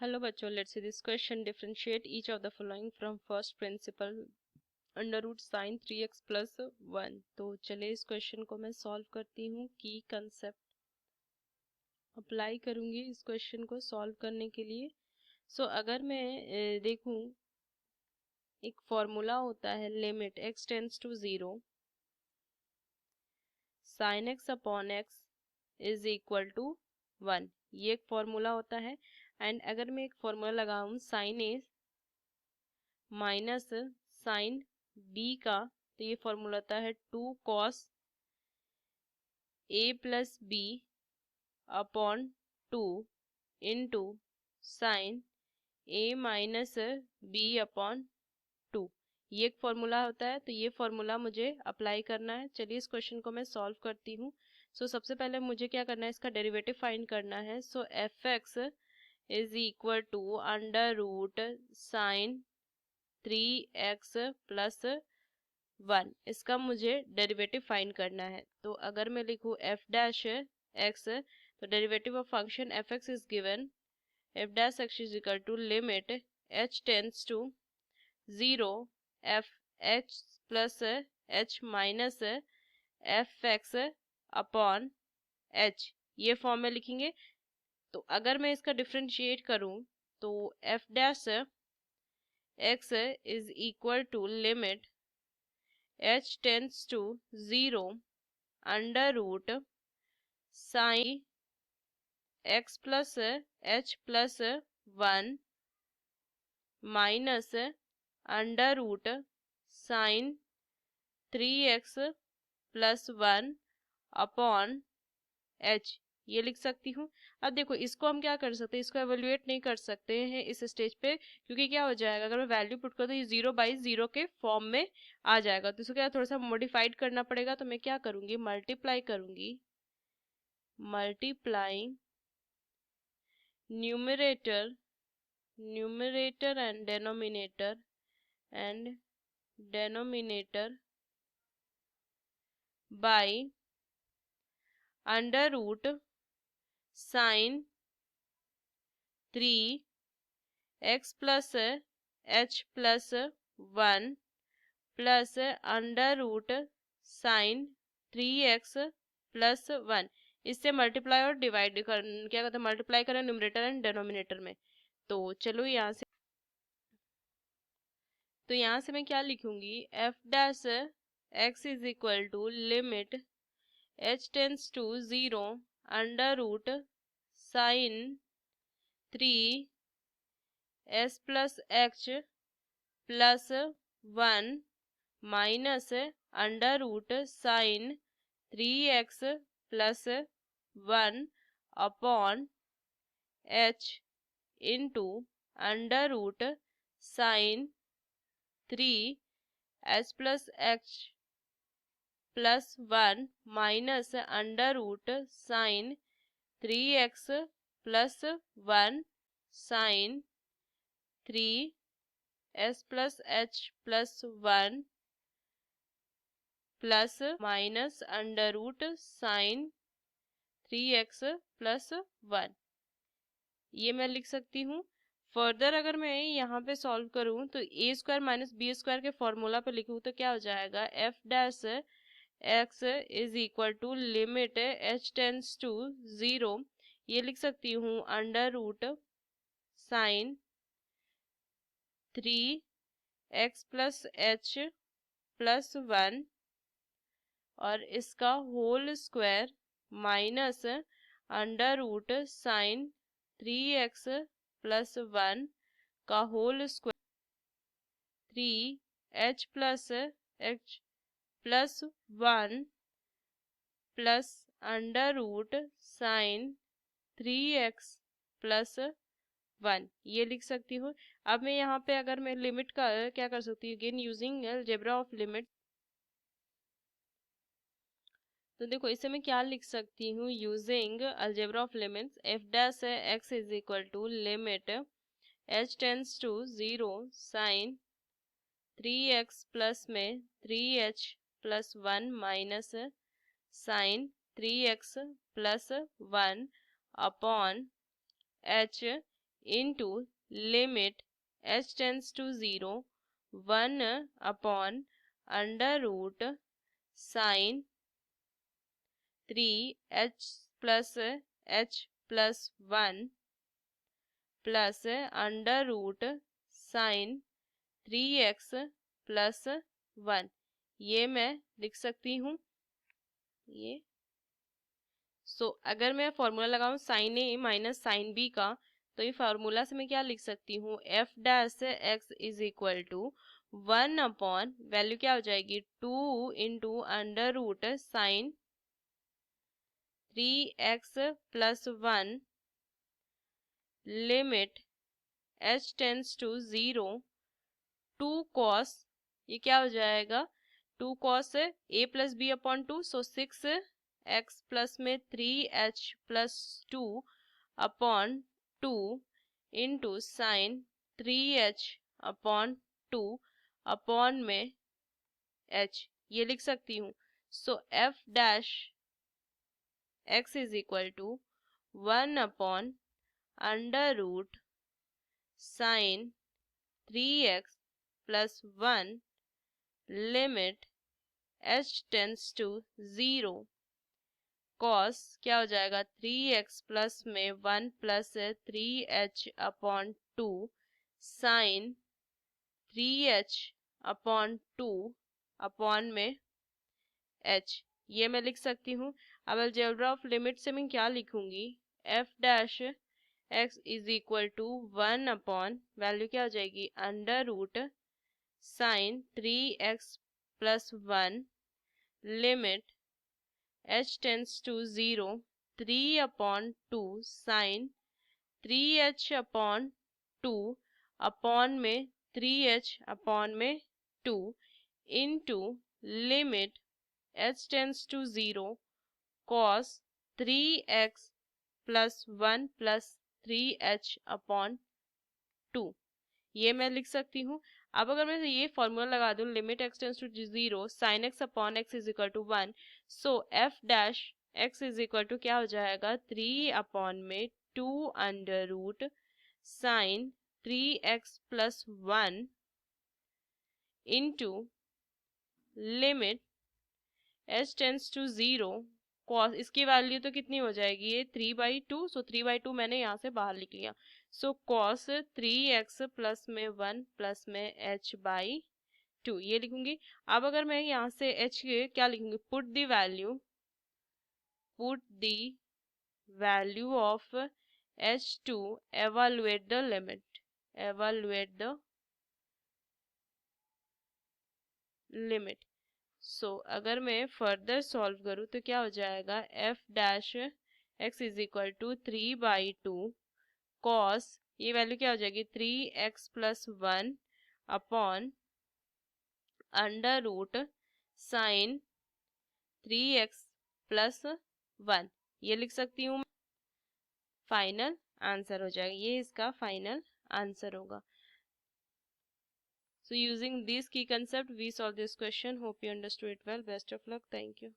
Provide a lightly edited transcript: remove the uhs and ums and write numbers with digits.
Hello बच्चों, let's see this question. Differentiate each of the following from first principle under root sine 3x plus 1। तो चलिए इस question को मैं solve करती हूँ। की कंसेप्ट अप्लाई करूँगी इस क्वेश्चन को सॉल्व करने के लिए। अगर मैं देखूँ, एक फॉर्मूला होता है limit x tends to 0 sine x upon x is equal to 1। ये एक फॉर्मूला होता है। एंड अगर मैं एक फॉर्मूला लगाऊं sine A minus sine B का, तो ये फॉर्मूला आता है 2 cos A plus B upon 2 into sine A minus B upon 2। ये एक फॉर्मूला होता है, तो ये फॉर्मूला मुझे अप्लाई करना है। चलिए इस क्वेश्चन को मैं सॉल्व करती हूँ। सबसे पहले मुझे क्या करना है, इसका डेरिवेटिव फाइंड करना है। F X is equal to under root sine 3x plus 1, इसका मुझे डेरिवेटिव फाइंड करना है। तो अगर मैं लिखूँ एफ डैश एक्स, तो derivative of function F X is given F dash x is equal to limit H tends to 0 F H plus H minus F X upon H, ये form में लिखेंगे। तो अगर मैं इसका डिफ्रेंशिएट करूं, तो F dash x is equal to limit h tends to 0 under root sine x plus h plus 1 minus under root sine 3x plus 1 upon h, ये लिख सकती हूँ। अब देखो, इसको हम क्या कर सकते हैं, इसको एवेल्युएट नहीं कर सकते हैं इस स्टेज पे, क्योंकि क्या हो जाएगा, अगर मैं वैल्यू पुट करूँ तो ये 0/0 के फॉर्म में आ जाएगा। तो इसको क्या थोड़ा सा मॉडिफाइड करना पड़ेगा। तो मैं क्या करूँगी, मल्टीप्लाई करूँगी, multiplying numerator and denominator by under root sine 3x plus h plus 1 plus under root sine 3x plus 1। इससे मल्टीप्लाई और डिवाइड कर, क्या कहते हैं, मल्टीप्लाई करें न्यूमरेटर एंड डेनोमिनेटर में। तो चलो यहाँ से मैं क्या लिखूंगी, f dash x is equal to limit h tends to 0 under root sine 3 s plus h plus 1 minus under root sine 3x plus 1 upon h into under root sine 3s plus h plus 1 minus under root sine 3x plus 1 sine 3s plus h plus 1 plus minus under root sine 3x plus 1, ये मैं लिख सकती हूँ। Further अगर मैं यहाँ पे solve करूँ, तो a square minus b square के फॉर्मूला पे लिखूँ, तो क्या हो जाएगा, f dash x is equal to limit h tends to 0, ये लिख सकती हूँ under root sine 3x plus h plus 1 और इसका whole square minus under root sine 3x plus 1 का whole square 3h plus h plus 1 plus under root sine 3x plus 1, ये लिख सकती हूँ। अब मैं यहाँ पे अगर मैं लिमिट का क्या कर सकती हूँ, again using algebra of limit, तो देखो इसे मैं क्या लिख सकती हूँ, using algebra of limits, f dash x is equal to limit h tends to 0 sine 3x plus में 3h plus 1 minus sine 3x plus 1 upon h into limit h tends to 0 1 upon under root sine 3h plus 1 plus under root sine 3x plus 1। ये मैं लिख सकती हूँ ये। अगर मैं formula लगाऊं sine A minus sine B का, तो ये फार्मूला से मैं क्या लिख सकती हूँ, f dash x is equal to 1 upon value क्या हो जाएगी 2 into under root sine 3x plus 1 limit h tends to 0 2 cos, ये क्या हो जाएगा 2 cos a plus B upon 2, so 6x plus में 3h plus 2 upon 2 into sine 3h upon 2 upon में h, ये लिख सकती हूँ। So f dash x is equal to 1 upon under root sine 3x plus 1 limit h tends to 0 cos, क्या हो जाएगा 3x plus में 1 plus 3h upon 2 sine 3h upon 2 upon में h, ये मैं लिख सकती हूँ। अब अलजेब्रा ऑफ लिमिट से मैं क्या लिखूंगी, f dash x is equal to 1 upon value क्या हो जाएगी under root sine 3x plus 1 limit h tends to 0 3 upon 2 sine 3h upon 2 upon में 3h अपॉन में 2 into limit h tends to 0 cos 3x plus 1 plus 3h upon 2, ये मैं लिख सकती हूँ। अब अगर मैं ये फॉर्मूला लगा दूं limit x tends to 0 sine x upon x is equal to 1, so f dash x is equal to क्या हो जाएगा 3 अपॉन में 2 under root sine 3x plus 1 into limit h tends to 0 cos, इसकी value तो कितनी हो जाएगी ये 3/2, सो 3/2 मैंने यहाँ से बाहर लिख लिया। सो कॉस 3x प्लस में 1 प्लस में h/2 ये लिखूंगी। अब अगर मैं यहाँ से h के क्या लिखूंगी, put the value of h to evaluate the limit. अगर मैं फर्दर सॉल्व करूँ तो क्या हो जाएगा f dash x is equal to 3/2 cos, ये वैल्यू क्या हो जाएगी 3x plus 1 upon under root sine 3x plus 1, ये लिख सकती हूँ। फाइनल आंसर हो जाएगा, ये इसका फाइनल आंसर होगा। So using these key concepts, we solve this question. Hope you understood it well. Best of luck. Thank you.